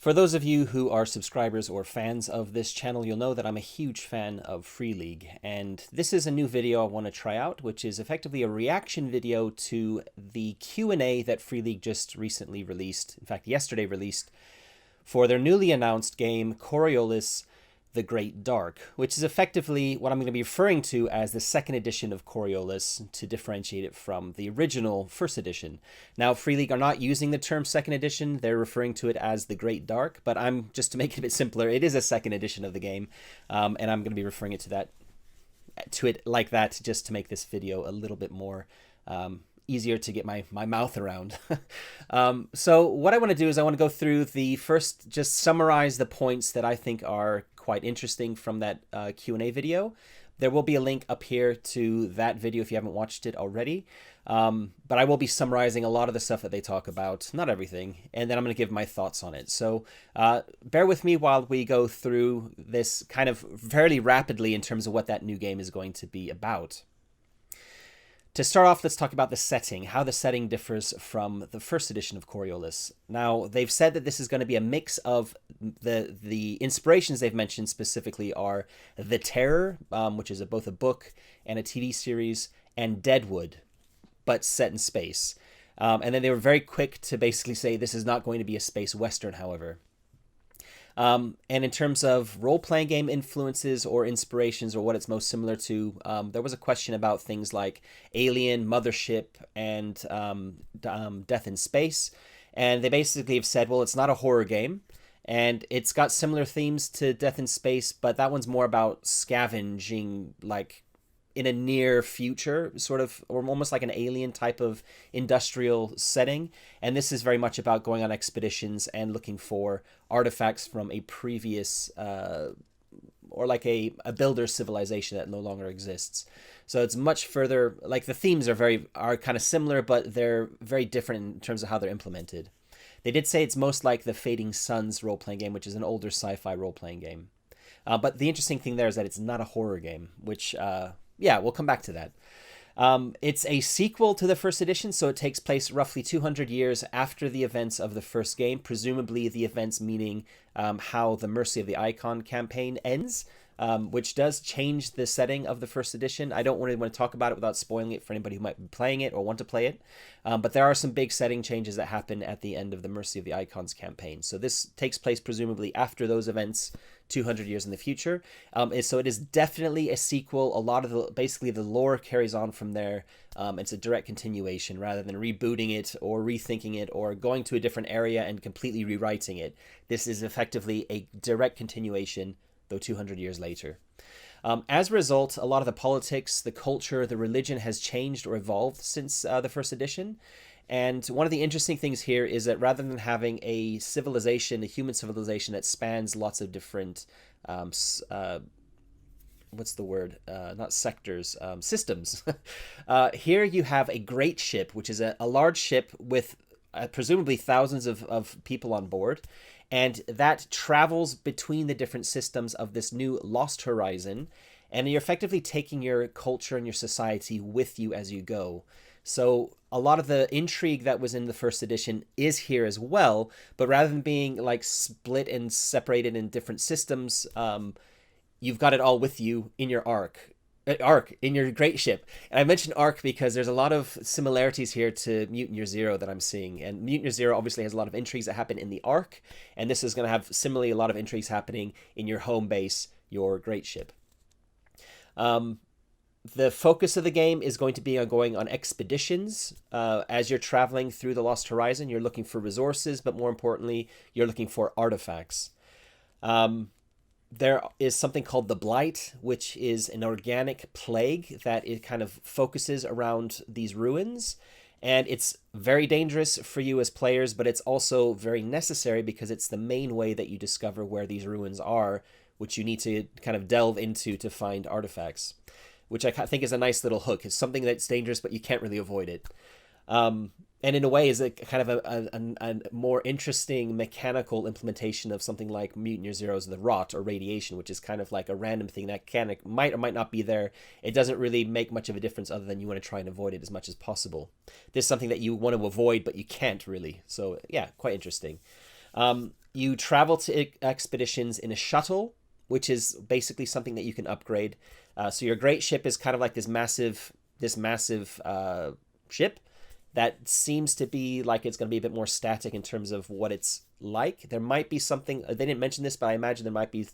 For those of you who are subscribers or fans of this channel, you'll know that I'm a huge fan of Free League, and this is a new video I want to try out, which is effectively a reaction video to the Q&A that Free League just recently released, in fact yesterday released, for their newly announced game Coriolis, The Great Dark, which is effectively what I'm going to be referring to as the second edition of Coriolis to differentiate it from the original first edition. Now, Free League are not using the term second edition, they're referring to it as The Great Dark, but I'm just to make it a bit simpler, it is a second edition of the game, and I'm going to be referring it to it like that just to make this video a little bit more easier to get my mouth around. So what I want to do is I want to go through the first, just summarize the points that I think are quite interesting from that Q&A video. There will be a link up here to that video if you haven't watched it already. But I will be summarizing a lot of the stuff that they talk about, not everything, and then I'm going to give my thoughts on it. So bear with me while we go through this kind of fairly rapidly in terms of what that new game is going to be about. To start off, let's talk about the setting, how the setting differs from the first edition of Coriolis. Now, they've said that this is going to be a mix of the inspirations they've mentioned specifically are The Terror, which is both a book and a TV series, and Deadwood, but set in space. And then they were very quick to basically say this is not going to be a space western, however. And in terms of role-playing game influences or inspirations or what it's most similar to, there was a question about things like Alien, Mothership, and Death in Space. And they basically have said, well, it's not a horror game, and it's got similar themes to Death in Space, but that one's more about scavenging, like in a near future, sort of, or almost like an alien type of industrial setting. And this is very much about going on expeditions and looking for artifacts from a previous, or like a builder civilization that no longer exists. So it's much further, like the themes are kind of similar, but they're very different in terms of how they're implemented. They did say it's most like the Fading Suns role-playing game, which is an older sci-fi role-playing game. But the interesting thing there is that it's not a horror game, which, yeah, we'll come back to that. It's a sequel to the first edition, so it takes place roughly 200 years after the events of the first game, presumably the events meaning how the Mercy of the Icon campaign ends, which does change the setting of the first edition. I don't really want to talk about it without spoiling it for anybody who might be playing it or want to play it, but there are some big setting changes that happen at the end of the Mercy of the Icons campaign. So this takes place presumably after those events, 200 years in the future. So it is definitely a sequel. A lot of basically the lore carries on from there. It's a direct continuation rather than rebooting it or rethinking it or going to a different area and completely rewriting it. This is effectively a direct continuation, though 200 years later. As a result, a lot of the politics, the culture, the religion has changed or evolved since the first edition. And one of the interesting things here is that rather than having a civilization, a human civilization that spans lots of different, what's the word? Not sectors, systems. Here you have a great ship, which is a large ship with presumably thousands of people on board. And that travels between the different systems of this new Lost Horizon. And you're effectively taking your culture and your society with you as you go. So a lot of the intrigue that was in the first edition is here as well, but rather than being like split and separated in different systems, you've got it all with you in your in your great ship. And I mentioned Ark because there's a lot of similarities here to Mutant Year Zero that I'm seeing. And Mutant Year Zero obviously has a lot of intrigues that happen in the Ark, and this is going to have similarly a lot of intrigues happening in your home base, your great ship. The focus of the game is going to be on going on expeditions. As you're traveling through the Lost Horizon, you're looking for resources, but more importantly, you're looking for artifacts. There is something called the Blight, which is an organic plague that it kind of focuses around these ruins. And it's very dangerous for you as players, but it's also very necessary because it's the main way that you discover where these ruins are, which you need to kind of delve into to find artifacts, which I think is a nice little hook. It's something that's dangerous, but you can't really avoid it. And in a way is a kind of a more interesting mechanical implementation of something like Mutant Year Zero's The Rot or Radiation, which is kind of like a random thing that might or might not be there. It doesn't really make much of a difference other than you want to try and avoid it as much as possible. This is something that you want to avoid, but you can't really. So yeah, quite interesting. You travel to expeditions in a shuttle, which is basically something that you can upgrade. So your great ship is kind of like this massive ship that seems to be like it's going to be a bit more static in terms of what it's like. There might be something, they didn't mention this, but I imagine there might be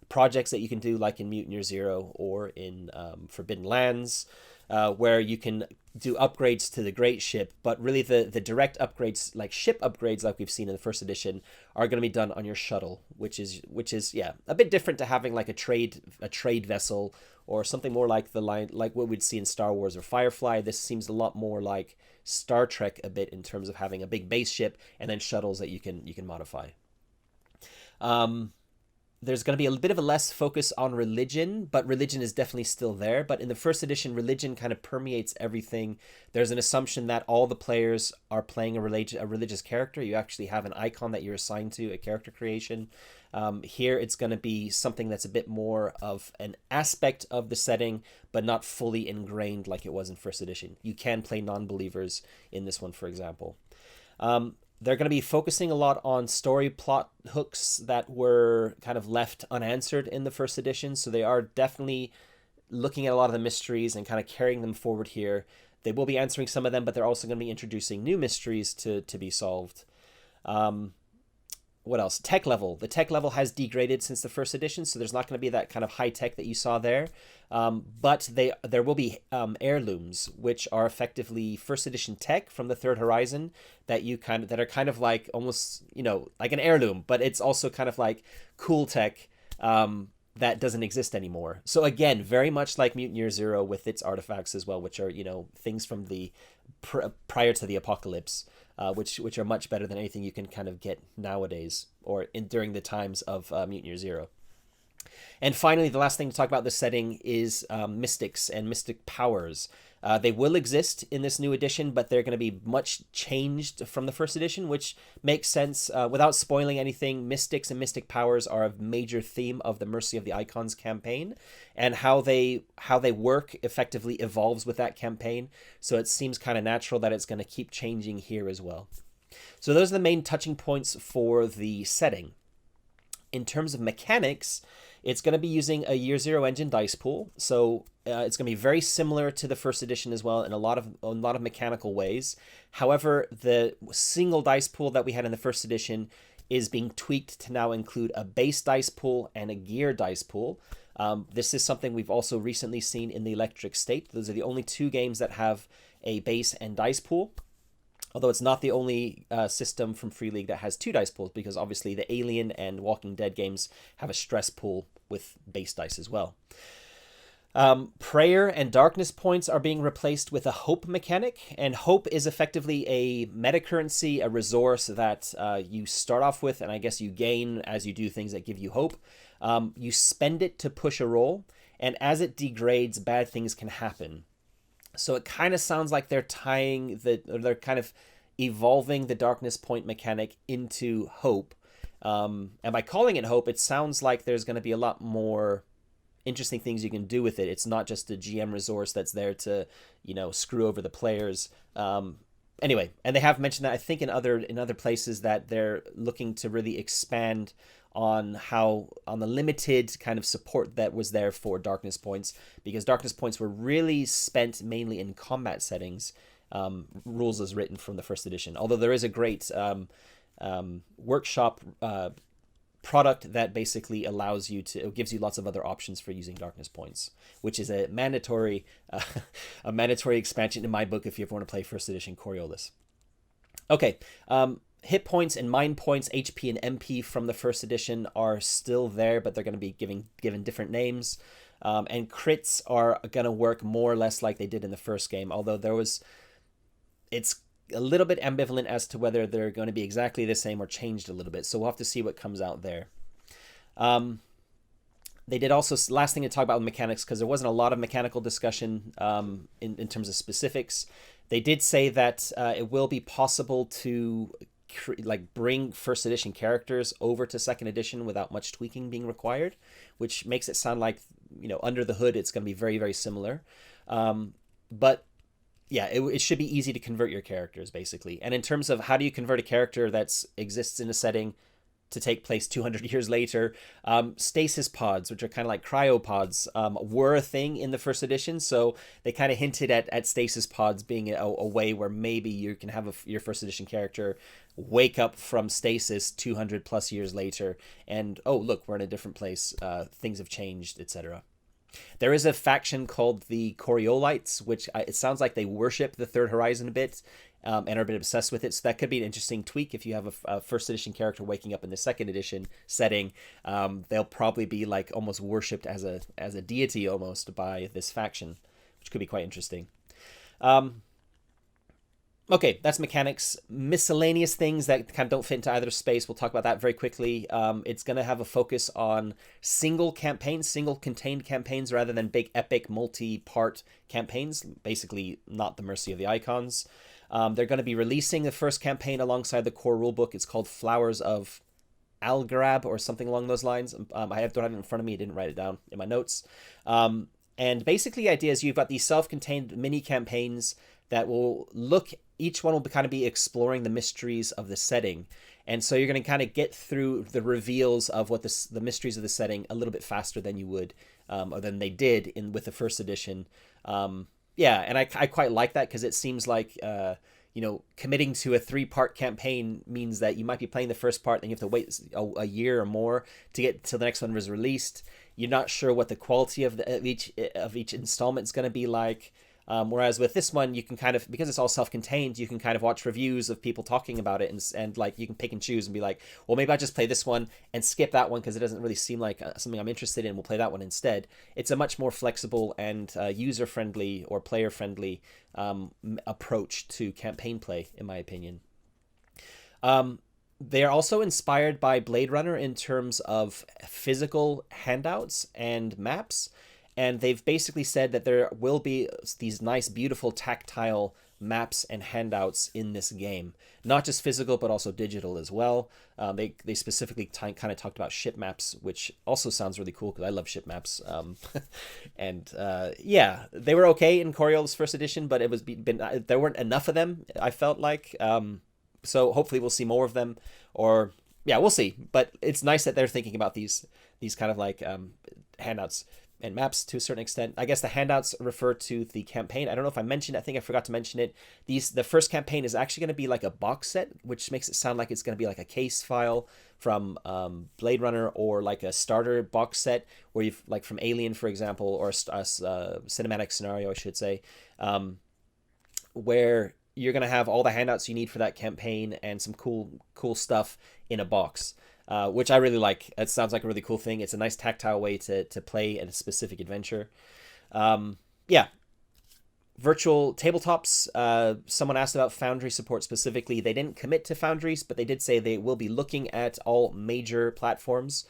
projects that you can do like in Mutant Year Zero or in Forbidden Lands, where you can do upgrades to the great ship, but really the direct upgrades, like ship upgrades like we've seen in the first edition, are going to be done on your shuttle, which is yeah, a bit different to having like a trade vessel or something more like like what we'd see in Star Wars or Firefly. This seems a lot more like Star Trek a bit in terms of having a big base ship and then shuttles that you can modify. There's going to be a bit of a less focus on religion, but religion is definitely still there. But in the first edition, religion kind of permeates everything. There's an assumption that all the players are playing a religious character. You actually have an icon that you're assigned to, a character creation. Here, it's going to be something that's a bit more of an aspect of the setting, but not fully ingrained like it was in first edition. You can play non-believers in this one, for example. They're going to be focusing a lot on story plot hooks that were kind of left unanswered in the first edition. So they are definitely looking at a lot of the mysteries and kind of carrying them forward here. They will be answering some of them, but they're also going to be introducing new mysteries to be solved. What else? Tech level. The tech level has degraded since the first edition, so there's not going to be that kind of high tech that you saw there. But there will be heirlooms, which are effectively first edition tech from the Third Horizon that are kind of like almost, like an heirloom, but it's also kind of like cool tech that doesn't exist anymore. So again, very much like Mutant Year Zero with its artifacts as well, which are things from the prior to the apocalypse. Which are much better than anything you can kind of get nowadays or during the times of Mutant Year Zero. And finally, the last thing to talk about this setting is mystics and mystic powers. They will exist in this new edition, but they're going to be much changed from the first edition, which makes sense. Without spoiling anything, mystics and mystic powers are a major theme of the Mercy of the Icons campaign, and how they work effectively evolves with that campaign. So it seems kind of natural that it's going to keep changing here as well. So those are the main touching points for the setting. In terms of mechanics, it's going to be using a Year Zero engine dice pool, so it's going to be very similar to the first edition as well in a lot of mechanical ways. However, the single dice pool that we had in the first edition is being tweaked to now include a base dice pool and a gear dice pool. This is something we've also recently seen in the Electric State. Those are the only two games that have a base and dice pool. Although it's not the only system from Free League that has two dice pools, because obviously the Alien and Walking Dead games have a stress pool with base dice as well. Prayer and darkness points are being replaced with a hope mechanic, and hope is effectively a meta currency, a resource that you start off with, and I guess you gain as you do things that give you hope. You spend it to push a roll, and as it degrades, bad things can happen. So it kind of sounds like they're they're kind of evolving the darkness point mechanic into hope. And by calling it hope, it sounds like there's going to be a lot more interesting things you can do with it. It's not just a GM resource that's there to, screw over the players. Anyway, and they have mentioned that I think in other places that they're looking to really expand on the limited kind of support that was there for darkness points, because darkness points were really spent mainly in combat settings, rules as written from the first edition. Although there is a great workshop product that basically gives you lots of other options for using darkness points, which is a mandatory expansion in my book if you ever want to play first edition Coriolis. Okay. Hit points and mind points, HP and MP from the first edition are still there, but they're going to be given different names. And crits are going to work more or less like they did in the first game, although it's a little bit ambivalent as to whether they're going to be exactly the same or changed a little bit. So we'll have to see what comes out there. They did also, last thing to talk about with mechanics, because there wasn't a lot of mechanical discussion in terms of specifics. They did say that it will be possible to bring first edition characters over to second edition without much tweaking being required, which makes it sound like, under the hood, it's going to be very, very similar. But yeah, it should be easy to convert your characters, basically. And in terms of how do you convert a character that exists in a setting to take place 200 years later, stasis pods, which are kind of like cryopods, were a thing in the first edition. So they kind of hinted at stasis pods being a way where maybe you can have your first edition character wake up from stasis 200 plus years later and, oh, look, we're in a different place. Things have changed, etc. There is a faction called the Coriolites, which it sounds like they worship the Third Horizon a bit, and are a bit obsessed with it. So that could be an interesting tweak if you have a first edition character waking up in the second edition setting. They'll probably be like almost worshipped as a deity almost by this faction, which could be quite interesting. Okay, that's mechanics. Miscellaneous things that kind of don't fit into either space. We'll talk about that very quickly. It's going to have a focus on single campaigns, single contained campaigns, rather than big epic multi-part campaigns. Basically, not the mercy of the icons. They're going to be releasing the first campaign alongside the core rulebook. It's called Flowers of Algarab or something along those lines. I don't have it in front of me. I didn't write it down in my notes. And basically, the idea is you've got these self-contained mini campaigns that will look, each one will kind of be exploring the mysteries of the setting. And so you're going to kind of get through the reveals of what the mysteries of the setting a little bit faster than you would, or than they did with the first edition. Yeah, and I quite like that because it seems like, committing to a 3-part campaign means that you might be playing the first part, then you have to wait a year or more to get till the next one was released. You're not sure what the quality of each installment is going to be like. Whereas with this one, you can kind of, because it's all self-contained, you can kind of watch reviews of people talking about it, and like you can pick and choose and be like, well, maybe I'll just play this one and skip that one because it doesn't really seem like something I'm interested in. We'll play that one instead. It's a much more flexible and user-friendly or player-friendly approach to campaign play, in my opinion. They are also inspired by Blade Runner in terms of physical handouts and maps. And they've basically said that there will be these nice, beautiful tactile maps and handouts in this game. Not just physical, but also digital as well. They specifically kind of talked about ship maps, which also sounds really cool because I love ship maps. Yeah, they were okay in Coriolis first edition, but there weren't enough of them, I felt like. So hopefully we'll see more of them. Or, yeah, we'll see. But it's nice that they're thinking about these kind of like handouts and maps to a certain extent. I guess the handouts refer to the campaign. I don't know if I mentioned it. I think I forgot to mention it. The first campaign is actually going to be like a box set, which makes it sound like it's going to be like a case file from Blade Runner, or like a starter box set where you've, like from Alien, for example, or a cinematic scenario, I should say, where you're going to have all the handouts you need for that campaign and some cool stuff in a box. Which I really like. It sounds like a really cool thing. It's a nice tactile way to play a specific adventure. Yeah. Virtual tabletops. Someone asked about Foundry support specifically. They didn't commit to Foundries, but they did say they will be looking at all major platforms.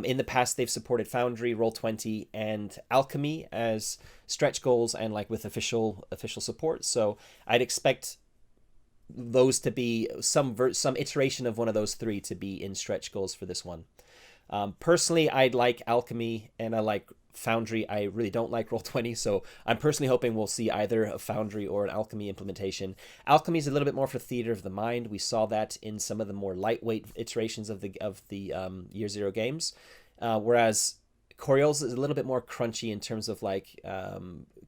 In the past, they've supported Foundry, Roll20, and Alchemy as stretch goals and like with official support. So I'd expect those to be some iteration of one of those three to be in stretch goals for this one. Personally, I'd like Alchemy and I like Foundry. I really don't like Roll20, so I'm personally hoping we'll see either a Foundry or an Alchemy implementation. Alchemy is a little bit more for theater of the mind. We saw that in some of the more lightweight iterations of the Year Zero games, whereas Coriolis is a little bit more crunchy in terms of like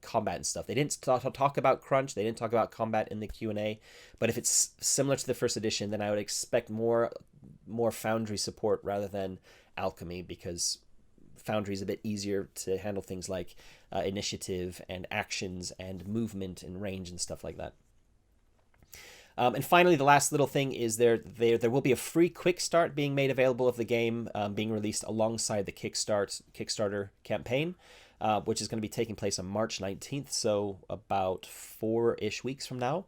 combat and stuff. They didn't talk about crunch. They didn't talk about combat in the Q&A. But if it's similar to the first edition, then I would expect more Foundry support rather than Alchemy, because Foundry is a bit easier to handle things like initiative and actions and movement and range and stuff like that. And finally, the last little thing is there will be a free quick start being made available of the game, being released alongside the Kickstarter campaign, which is going to be taking place on March 19th, so about 4-ish weeks from now.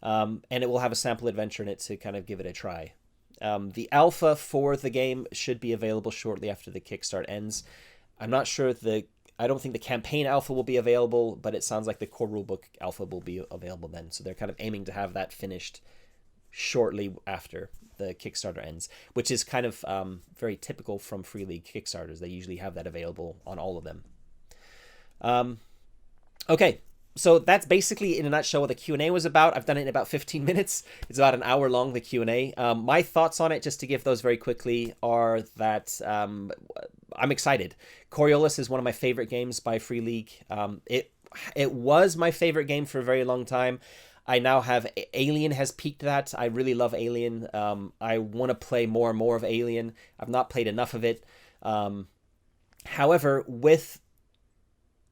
And it will have a sample adventure in it to kind of give it a try. The alpha for the game should be available shortly after the Kickstart ends. I'm not sure I don't think the campaign alpha will be available, but it sounds like the core rulebook alpha will be available then. So they're kind of aiming to have that finished shortly after the Kickstarter ends, which is kind of very typical from Free League Kickstarters. They usually have that available on all of them. Okay, So that's basically in a nutshell what the Q&A was about. I've done it in about 15 minutes. It's about an hour long, the Q&A. My thoughts on it, just to give those very quickly, are that I'm excited. Coriolis is one of my favorite games by Free League. It was my favorite game for a very long time. I now have Alien has peaked that. I really love Alien. I want to play more and more of Alien. I've not played enough of it. However, with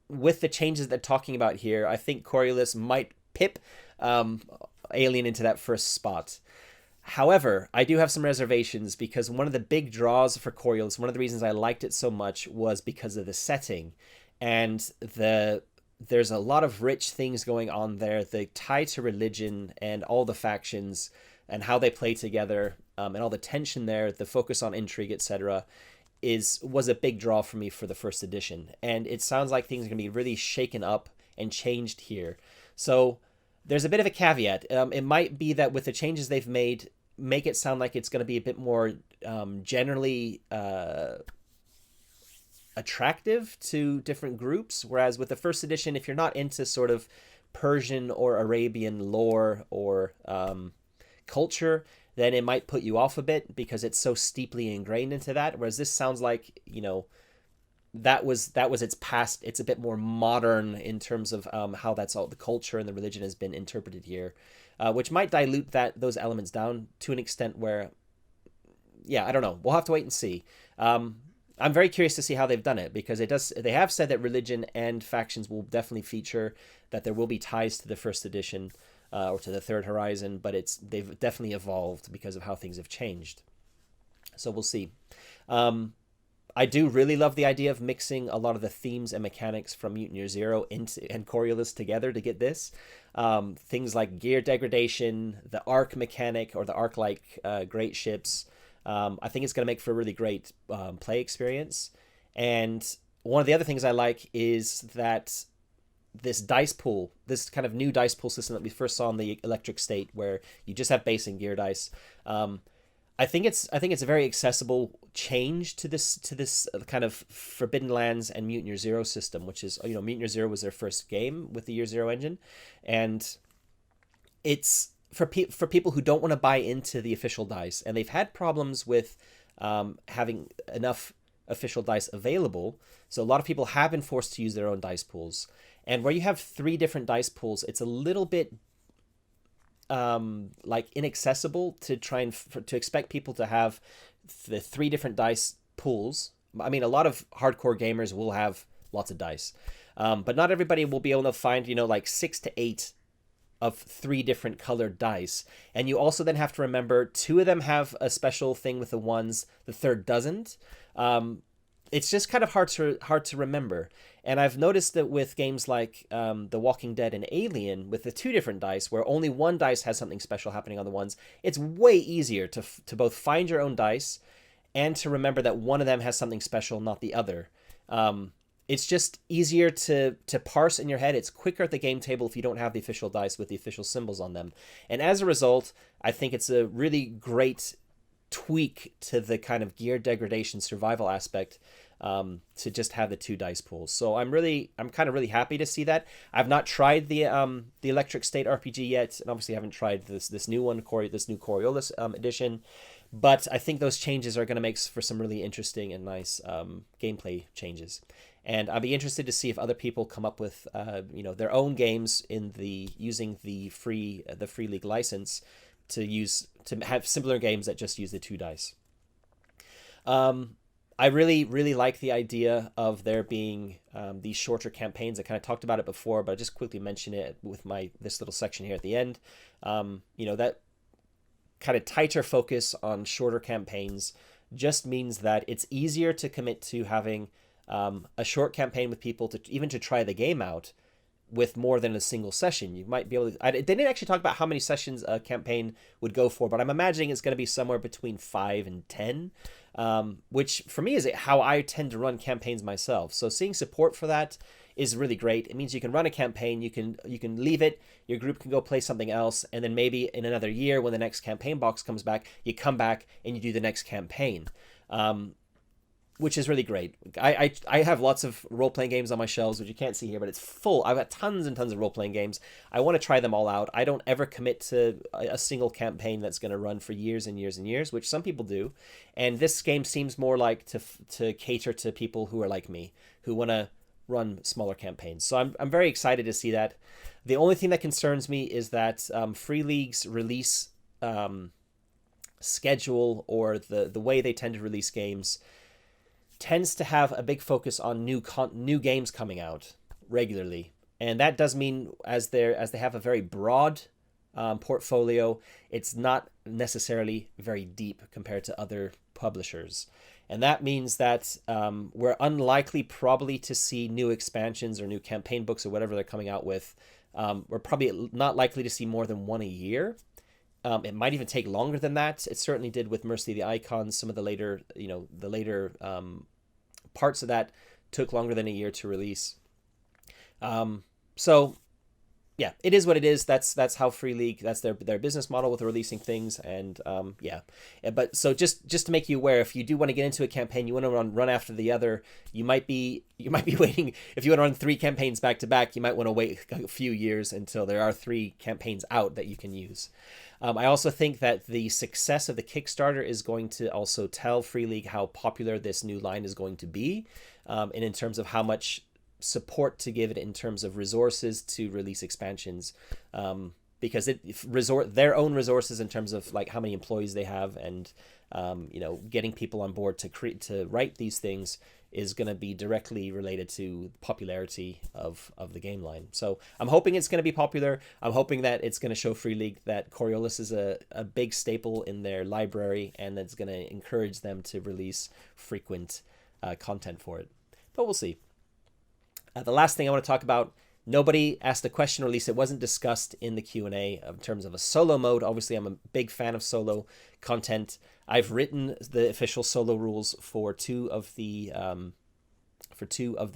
the changes they're talking about here, I think Coriolis might pip Alien into that first spot. However, I do have some reservations because one of the big draws for Coriolis, one of the reasons I liked it so much, was because of the setting. And there's a lot of rich things going on there. The tie to religion and all the factions and how they play together, and all the tension there, the focus on intrigue, etc., was a big draw for me for the first edition. And it sounds like things are going to be really shaken up and changed here. So there's a bit of a caveat. It might be that with the changes they've made, make it sound like it's going to be a bit more generally attractive to different groups. Whereas with the first edition, if you're not into sort of Persian or Arabian lore or culture, then it might put you off a bit because it's so steeply ingrained into that. Whereas this sounds like, that was its past. It's a bit more modern in terms of how that's all the culture and the religion has been interpreted here, which might dilute those elements down to an extent where, yeah, I don't know. We'll have to wait and see. I'm very curious to see how they've done it because they have said that religion and factions will definitely feature, that there will be ties to the first edition or to the Third Horizon, but they've definitely evolved because of how things have changed. So we'll see. I do really love the idea of mixing a lot of the themes and mechanics from Mutant Year Zero and Coriolis together to get this. Things like gear degradation, the arc mechanic, or the arc-like great ships. I think it's going to make for a really great play experience. And one of the other things I like is that this dice pool, this kind of new dice pool system that we first saw in the Electric State, where you just have base and gear dice. I think it's a very accessible change to this kind of Forbidden Lands and Mutant Year Zero system, which is, Mutant Year Zero was their first game with the Year Zero engine, and it's for people who don't want to buy into the official dice, and they've had problems with having enough official dice available. So a lot of people have been forced to use their own dice pools. And where you have 3 different dice pools, it's a little bit inaccessible to try to expect people to have the 3 different dice pools. I mean, a lot of hardcore gamers will have lots of dice, but not everybody will be able to find 6 to 8 of 3 different colored dice. And you also then have to remember 2 of them have a special thing with the ones, the third doesn't. It's just kind of hard to remember. And I've noticed that with games like The Walking Dead and Alien, with the 2 different dice, where only one dice has something special happening on the ones, it's way easier to both find your own dice and to remember that one of them has something special, not the other. It's just easier to parse in your head. It's quicker at the game table if you don't have the official dice with the official symbols on them. And as a result, I think it's a really great tweak to the kind of gear degradation survival aspect, to just have the 2 dice pools. So I'm kind of really happy to see that. I've not tried the Electric State RPG yet, and obviously I haven't tried this new one, this new Coriolis edition. But I think those changes are going to make for some really interesting and nice gameplay changes. And I'll be interested to see if other people come up with their own games using the free League license to have similar games that just use the 2 dice. I really, really like the idea of there being these shorter campaigns. I kind of talked about it before, but I just quickly mention it with this little section here at the end. That kind of tighter focus on shorter campaigns just means that it's easier to commit to having a short campaign with people to try the game out with more than a single session. You might be able to... They didn't actually talk about how many sessions a campaign would go for, but I'm imagining it's going to be somewhere between 5 and 10, which for me is how I tend to run campaigns myself. So seeing support for that is really great. It means you can run a campaign, you can leave it, your group can go play something else, and then maybe in another year when the next campaign box comes back, you come back and you do the next campaign. which is really great. I have lots of role-playing games on my shelves, which you can't see here, but it's full. I've got tons and tons of role-playing games. I want to try them all out. I don't ever commit to a single campaign that's going to run for years and years and years, which some people do. And this game seems more like to cater to people who are like me, who want to run smaller campaigns. So I'm very excited to see that. The only thing that concerns me is that Free League's release schedule, or the way they tend to release games, tends to have a big focus on new games coming out regularly, and that does mean as they have a very broad portfolio, it's not necessarily very deep compared to other publishers, and that means that we're unlikely probably to see new expansions or new campaign books or whatever they're coming out with. We're probably not likely to see more than one a year. It might even take longer than that. It certainly did with Mercy of the Icons. Some of the later, parts of that took longer than a year to release. So yeah, it is what it is. That's how Free League, that's their business model with releasing things. And yeah, but so just to make you aware, if you do want to get into a campaign, you want to run after the other, you might be waiting. If you want to run 3 campaigns back to back, you might want to wait a few years until there are 3 campaigns out that you can use. I also think that the success of the Kickstarter is going to also tell Free League how popular this new line is going to be, and in terms of how much support to give it in terms of resources to release expansions, because their own resources in terms of like how many employees they have, and getting people on board to write these things is going to be directly related to popularity of the game line. So I'm hoping it's going to be popular. I'm hoping that it's going to show Free League that Coriolis is a big staple in their library, and that's going to encourage them to release frequent content for it. But we'll see. The last thing I want to talk about, nobody asked a question, or at least it wasn't discussed in the Q&A in terms of a solo mode. Obviously, I'm a big fan of solo content. I've written the official solo rules for two of the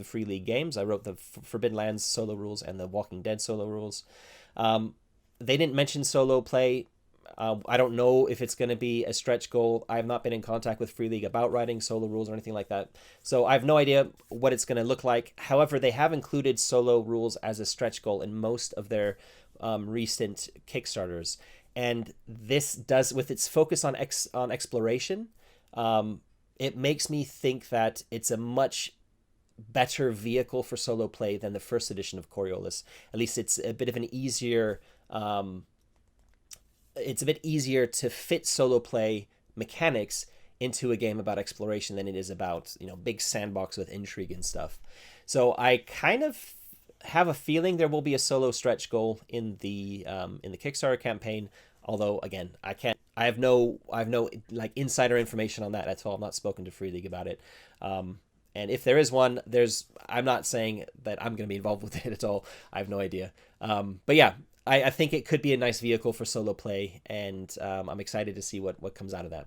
Free League games. I wrote the Forbidden Lands solo rules and the Walking Dead solo rules. They didn't mention solo play. I don't know if it's going to be a stretch goal. I have not been in contact with Free League about writing solo rules or anything like that, so I have no idea what it's going to look like. However, they have included solo rules as a stretch goal in most of their recent Kickstarters, and this does, with its focus on exploration, it makes me think that it's a much better vehicle for solo play than the first edition of Coriolis. At least it's a bit of an easier... it's a bit easier to fit solo play mechanics into a game about exploration than it is about, big sandbox with intrigue and stuff. So I kind of have a feeling there will be a solo stretch goal in the Kickstarter campaign. Although again, I have no like insider information on that at all. I've not spoken to Free League about it. And if there is one, I'm not saying that I'm going to be involved with it at all. I have no idea. But yeah, I think it could be a nice vehicle for solo play, and I'm excited to see what comes out of that.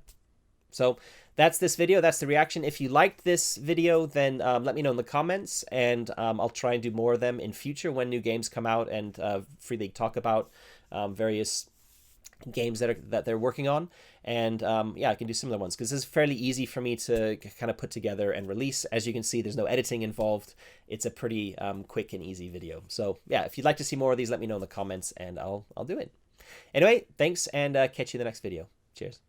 So that's this video. That's the reaction. If you liked this video, then let me know in the comments, and I'll try and do more of them in future when new games come out, and Free League talk about various games that they're working on. And yeah, I can do similar ones because this is fairly easy for me to kind of put together and release. As you can see, there's no editing involved. It's a pretty quick and easy video. So yeah, if you'd like to see more of these, let me know in the comments and I'll do it. Anyway, thanks, and catch you in the next video. Cheers.